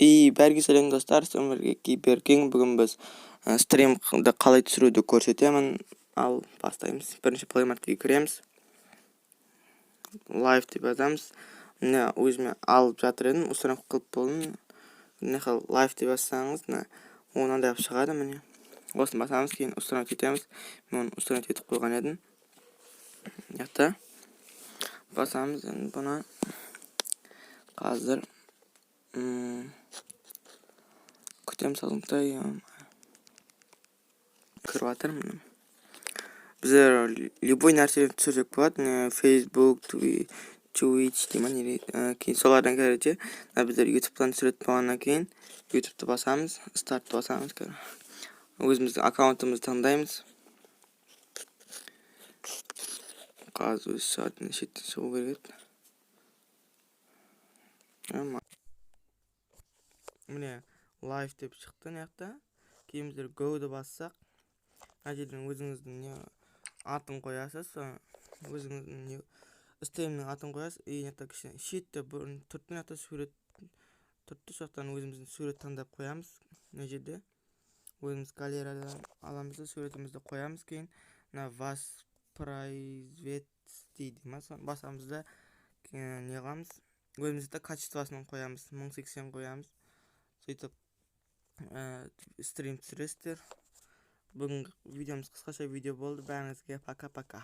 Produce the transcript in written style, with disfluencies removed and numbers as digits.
Бәрге сәлем достар, сіздерге Киберкинг. Бүгін біз стримді қалай түсіруді көрсетемін. Ал бастаймыз. Бірінші плеймаркетке кіреміз. Live деп жазамыз. Міне өзіме алып жатыр едім, установка қылып болдым. Міне live деп жазсаңыз, онандай алып шығады. Міне осыны басамыз, кейін установка етеміз. Мен оны установка етіп қойған едім. Яқты басамыз, бұны қазір күтеміз алдымтай кіріп жатырмын. Біздер любой нәрсені түсірсек болады. Facebook, Twitch деймін. Кейін солардан кәрі біздер YouTube'дан түсіретін болғаннан кейін YouTube'ты басамыз, стартты басамыз. Өзіміздің аккаунтымызды таңдаймыз. Қазір өз сағатын шеттен шығу керек. Міне live деп шықты неқта. Кейін біздер go-ды бассақ, әжелдің өзіңіздің атын қоясыз. Өзіңіздің стримнің атын қоясыз. Неқта кішкене шетте бұрын тұртты неқта сурет тұртты. Соқтан өзіміздің сурет таңдап қоямыз. Мына жерде өзіміз галереядан аламыз, суретімізді қоямыз. Кейін воспроизвести дейді. Басамызда не қыламыз? Өзімізді качествосын қоямыз. 1080 қоямыз. Сөйтіп стрим түсіресіздер. Бүгінгі видеомыз қысқаша видео болды. Бәріңізге пока-пока.